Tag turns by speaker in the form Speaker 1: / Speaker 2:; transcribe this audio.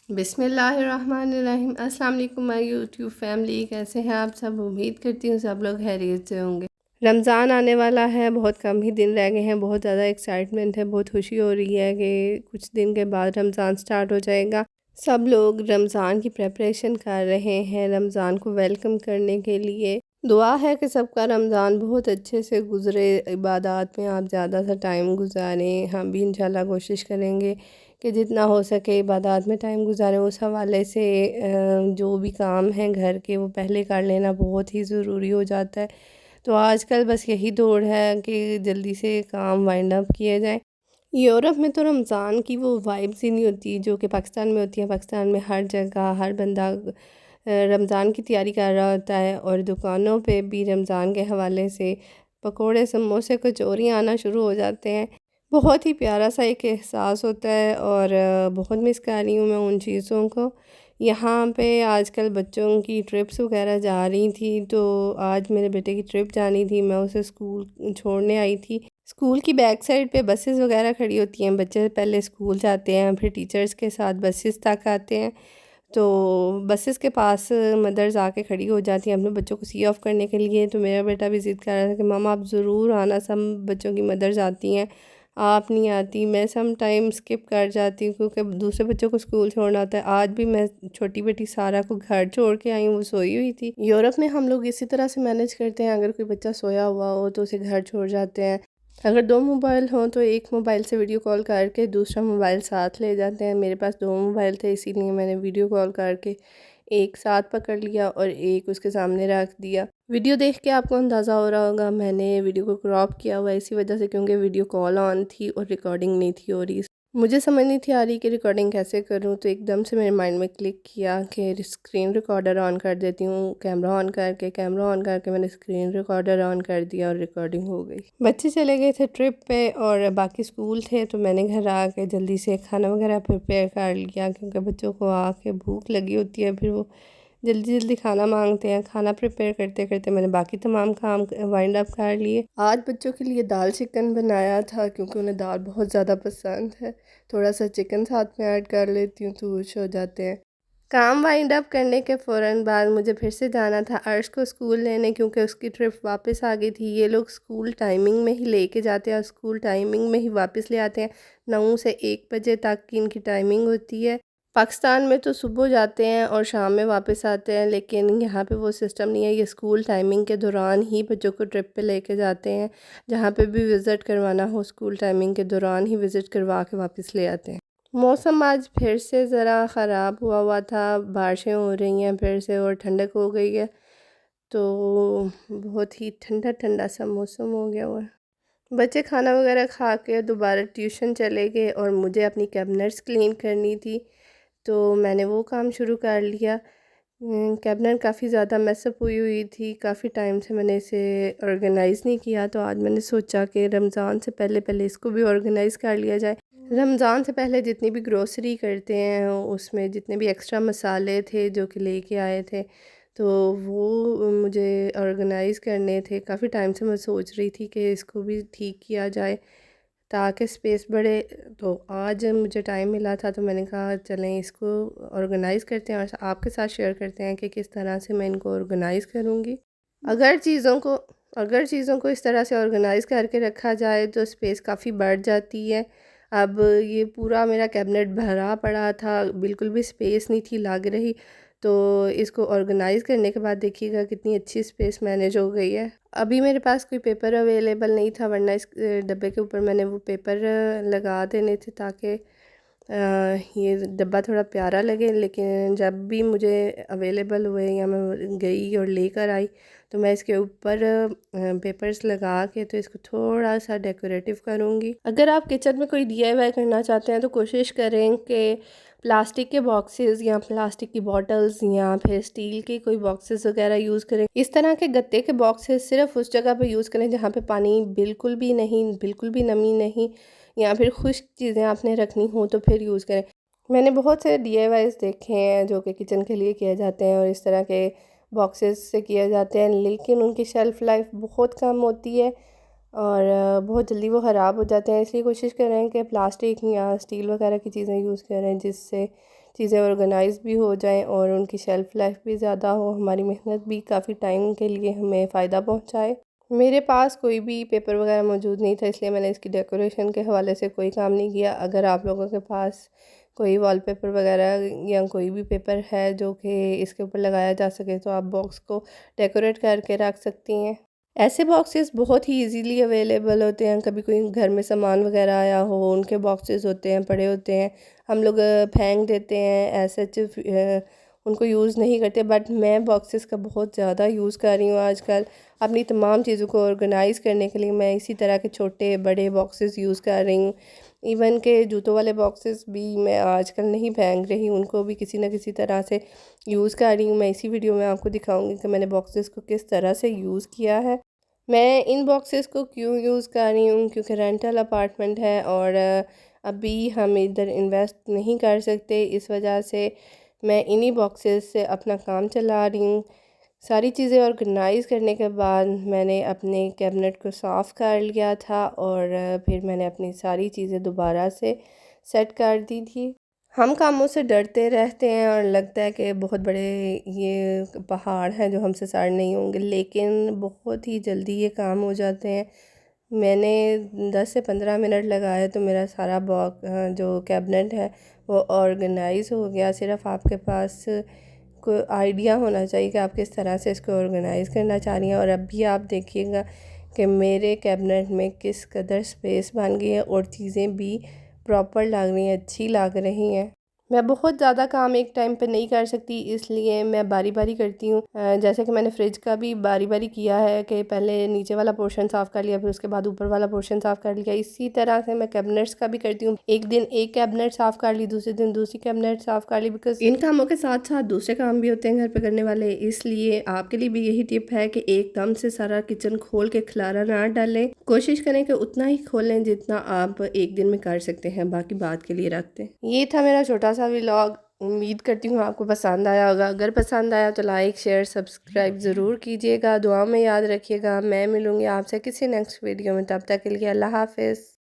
Speaker 1: बिस्मिल्लाहिर्रहमानिर्रहीम। अस्सलाम वालेकुम माय यूट्यूब फैमिली, कैसे हैं आप सब। उम्मीद करती हूँ सब लोग खैरियत से होंगे। रमज़ान आने वाला है, बहुत कम ही दिन रह गए हैं। बहुत ज़्यादा एक्साइटमेंट है, बहुत खुशी हो रही है कि कुछ दिन के बाद रमज़ान स्टार्ट हो जाएगा। सब लोग रमज़ान की प्रेपरेशन कर रहे हैं रमज़ान को वेलकम करने के लिए। दुआ है कि सबका रमज़ान बहुत अच्छे से गुज़रे, इबादत में आप ज़्यादा सा टाइम गुजारें। हम भी इंशाल्लाह कोशिश करेंगे कि जितना हो सके इबादत में टाइम गुजारें। उस हवाले से जो भी काम हैं घर के वो पहले कर लेना बहुत ही ज़रूरी हो जाता है। तो आजकल बस यही दौड़ है कि जल्दी से काम वाइंड अप किए जाए। यूरोप में तो रमज़ान की वो वाइब्स ही नहीं होती जो कि पाकिस्तान में होती है। पाकिस्तान में हर जगह हर बंदा रमज़ान की तैयारी कर रहा होता है और दुकानों पे भी रमज़ान के हवाले से पकोड़े समोसे कचौरियाँ आना शुरू हो जाते हैं। बहुत ही प्यारा सा एक एहसास होता है और बहुत मिस कर रही हूँ मैं उन चीज़ों को। यहाँ पे आजकल बच्चों की ट्रिप्स वगैरह जा रही थी, तो आज मेरे बेटे की ट्रिप जानी थी, मैं उसे स्कूल छोड़ने आई थी। स्कूल की बैक साइड पे बसेस वगैरह खड़ी होती हैं। बच्चे पहले स्कूल जाते हैं, फिर टीचर्स के साथ बसेस तक आते हैं। तो बसेस के पास मदर्स आके खड़ी हो जाती हैं अपने बच्चों को सी ऑफ़ करने के लिए। तो मेरा बेटा भी ज़िद कर रहा था कि मम्मा आप ज़रूर आना। सब बच्चों की मदर्स आती हैं, आप नहीं आती। मैं सम टाइम स्किप कर जाती हूँ क्योंकि दूसरे बच्चों को स्कूल छोड़ना होता है। आज भी मैं छोटी बेटी सारा को घर छोड़ के आई हूँ, वो सोई हुई थी। यूरोप में हम लोग इसी तरह से मैनेज करते हैं, अगर कोई बच्चा सोया हुआ हो तो उसे घर छोड़ जाते हैं। अगर दो मोबाइल हों तो एक मोबाइल से वीडियो कॉल करके दूसरा मोबाइल साथ ले जाते हैं। मेरे पास दो मोबाइल थे, इसीलिए मैंने वीडियो कॉल करके एक साथ पकड़ लिया और एक उसके सामने रख दिया। वीडियो देख के आपको अंदाज़ा हो रहा होगा मैंने वीडियो को क्रॉप किया हुआ है इसी वजह से, क्योंकि वीडियो कॉल ऑन थी और रिकॉर्डिंग नहीं थी हो रही। मुझे समझ नहीं थी आ रही कि रिकॉर्डिंग कैसे करूं, तो एकदम से मेरे माइंड में क्लिक किया कि स्क्रीन रिकॉर्डर ऑन कर देती हूँ। कैमरा ऑन करके मैंने स्क्रीन रिकॉर्डर ऑन कर दिया और रिकॉर्डिंग हो गई। बच्चे चले गए थे ट्रिप पे और बाकी स्कूल थे, तो मैंने घर आके जल्दी से खाना वगैरह प्रिपेयर कर लिया, क्योंकि बच्चों को आके भूख लगी होती है, फिर वो जल्दी जल्दी खाना मांगते हैं। खाना प्रिपेयर करते करते मैंने बाकी तमाम काम वाइंड अप कर लिए। आज बच्चों के लिए दाल चिकन बनाया था क्योंकि उन्हें दाल बहुत ज़्यादा पसंद है। थोड़ा सा चिकन साथ में ऐड कर लेती हूँ तो खुश हो जाते हैं। काम वाइंड अप करने के फ़ौरन बाद मुझे फिर से जाना था अर्श को स्कूल लेने, क्योंकि उसकी ट्रिप वापस आ गई थी। ये लोग स्कूल टाइमिंग में ही लेके जाते हैं और स्कूल टाइमिंग में ही वापस ले आते हैं। 9 से 1 बजे तक की इनकी टाइमिंग होती है। पाकिस्तान में तो सुबह जाते हैं और शाम में वापस आते हैं, लेकिन यहाँ पे वो सिस्टम नहीं है। ये स्कूल टाइमिंग के दौरान ही बच्चों को ट्रिप पे लेके जाते हैं। जहाँ पे भी विज़िट करवाना हो स्कूल टाइमिंग के दौरान ही विज़िट करवा के वापस ले आते हैं। मौसम आज फिर से ज़रा ख़राब हुआ था, बारिशें हो रही हैं फिर से और ठंडक हो गई है, तो बहुत ही ठंडा ठंडा सा मौसम हो गया हुआ है। बच्चे खाना वगैरह खा के दोबारा ट्यूशन चले गए और मुझे अपनी कैबिनेट्स क्लीन करनी थी, तो मैंने वो काम शुरू कर लिया। कैबिनेट काफ़ी ज़्यादा मैसअप हुई हुई थी, काफ़ी टाइम से मैंने इसे ऑर्गेनाइज़ नहीं किया, तो आज मैंने सोचा कि रमज़ान से पहले पहले इसको भी ऑर्गेनाइज़ कर लिया जाए। रमज़ान से पहले जितनी भी ग्रोसरी करते हैं उसमें जितने भी एक्स्ट्रा मसाले थे जो कि लेके आए थे, तो वो मुझे ऑर्गेनाइज़ करने थे। काफ़ी टाइम से मैं सोच रही थी कि इसको भी ठीक किया जाए ताकि स्पेस बढ़े। तो आज मुझे टाइम मिला था, तो मैंने कहा चलें इसको ऑर्गेनाइज़ करते हैं और आपके साथ शेयर करते हैं कि किस तरह से मैं इनको ऑर्गेनाइज़ करूँगी। अगर चीज़ों को अगर चीज़ों को इस तरह से ऑर्गेनाइज़ करके रखा जाए तो स्पेस काफ़ी बढ़ जाती है। अब ये पूरा मेरा कैबिनेट भरा पड़ा था, बिल्कुल भी स्पेस नहीं थी लग रही। तो इसको ऑर्गेनाइज़ करने के बाद देखिएगा कितनी अच्छी स्पेस मैनेज हो गई है। अभी मेरे पास कोई पेपर अवेलेबल नहीं था, वरना इस डब्बे के ऊपर मैंने वो पेपर लगा देने थे ताकि ये डब्बा थोड़ा प्यारा लगे। लेकिन जब भी मुझे अवेलेबल हुए या मैं गई और लेकर आई, तो मैं इसके ऊपर पेपर्स लगा के तो इसको थोड़ा सा डेकोरेटिव करूँगी। अगर आप किचन में कोई डीआईवाई करना चाहते हैं तो कोशिश करें कि प्लास्टिक के बॉक्सेस या प्लास्टिक की बॉटल्स या फिर स्टील के कोई बॉक्सेस वगैरह यूज़ करें। इस तरह के गत्ते के बॉक्सेस सिर्फ उस जगह पे यूज़ करें जहाँ पे पानी बिल्कुल भी नहीं, बिल्कुल भी नमी नहीं, या फिर खुश्क चीज़ें आपने रखनी हो तो फिर यूज़ करें। मैंने बहुत से डीआईवाईज़ देखे हैं जो कि किचन के लिए किए जाते हैं और इस तरह के बॉक्सेस से किए जाते हैं, लेकिन उनकी शेल्फ़ लाइफ बहुत कम होती है और बहुत जल्दी वो ख़राब हो जाते हैं। इसलिए कोशिश करें कि प्लास्टिक या स्टील वगैरह की चीज़ें यूज़ करें जिससे चीज़ें ऑर्गेनाइज भी हो जाएं और उनकी शेल्फ़ लाइफ भी ज़्यादा हो, हमारी मेहनत भी काफ़ी टाइम के लिए हमें फ़ायदा पहुंचाए। मेरे पास कोई भी पेपर वगैरह मौजूद नहीं था, इसलिए मैंने इसकी डेकोरेशन के हवाले से कोई काम नहीं किया। अगर आप लोगों के पास कोई वॉलपेपर वगैरह या कोई भी पेपर है जो कि इसके ऊपर लगाया जा सके तो आप बॉक्स को डेकोरेट करके रख सकती हैं। ऐसे बॉक्सेस बहुत ही इजीली अवेलेबल होते हैं। कभी कोई घर में सामान वगैरह आया हो, उनके बॉक्सेस होते हैं, पड़े होते हैं, हम लोग फेंक देते हैं, ऐसे उनको यूज़ नहीं करते। बट मैं बॉक्सेस का बहुत ज़्यादा यूज़ कर रही हूँ आजकल अपनी तमाम चीज़ों को ऑर्गेनाइज़ करने के लिए। मैं इसी तरह के छोटे बड़े बॉक्सेस यूज़ कर रही हूँ। इवन के जूतों वाले बॉक्सेस भी मैं आजकल नहीं फेंक रही, उनको भी किसी न किसी तरह से यूज़ कर रही हूँ। मैं इसी वीडियो में आपको दिखाऊंगी कि मैंने बॉक्सेस को किस तरह से यूज़ किया है। मैं इन बॉक्सेस को क्यों यूज़ कर रही हूँ, क्योंकि रेंटल अपार्टमेंट है और अभी हम इधर इन्वेस्ट नहीं कर सकते, इस वजह से मैं इन्हीं बॉक्सेस से अपना काम चला रही हूँ। सारी चीज़ें ऑर्गेनाइज़ करने के बाद मैंने अपने कैबिनेट को साफ़ कर लिया था और फिर मैंने अपनी सारी चीज़ें दोबारा से सेट कर दी थी। हम कामों से डरते रहते हैं और लगता है कि बहुत बड़े ये पहाड़ हैं जो हमसे सर नहीं होंगे, लेकिन बहुत ही जल्दी ये काम हो जाते हैं। मैंने 10 से 15 मिनट लगाए तो मेरा सारा जो कैबिनेट है वो ऑर्गेनाइज़ हो गया। सिर्फ आपके पास कोई आइडिया होना चाहिए कि आप किस तरह से इसको ऑर्गेनाइज़ करना चाह रही हैं। और अब भी आप देखिएगा कि मेरे कैबिनेट में किस कदर स्पेस बन गई है और चीज़ें भी प्रॉपर लग रही हैं, अच्छी लग रही हैं। मैं बहुत ज़्यादा काम एक टाइम पे नहीं कर सकती, इसलिए मैं बारी बारी करती हूँ। जैसे कि मैंने फ्रिज का भी बारी बारी किया है कि पहले नीचे वाला पोर्शन साफ़ कर लिया, फिर उसके बाद ऊपर वाला पोर्शन साफ़ कर लिया। इसी तरह से मैं कैबिनेट्स का भी करती हूँ। एक दिन एक कैबिनेट साफ़ कर ली, दूसरे दिन दूसरी कैबिनेट साफ़ कर ली, बिकॉज इन कामों के साथ साथ दूसरे काम भी होते हैं घर पे करने वाले। इसलिए आपके लिए भी यही टिप है कि एकदम से सारा किचन खोल के खलारा ना डालें, कोशिश करें कि उतना ही खोलें जितना आप एक दिन में कर सकते हैं, बाकी बात के लिए रखते हैं। ये था मेरा छोटा सा व्लॉग। उम्मीद करती हूँ आपको पसंद आया होगा। अगर पसंद आया तो लाइक शेयर सब्सक्राइब ज़रूर कीजिएगा, दुआ में याद रखिएगा। मैं मिलूँगी आपसे किसी नेक्स्ट वीडियो में, तब तक के लिए अल्लाह हाफ़िज़।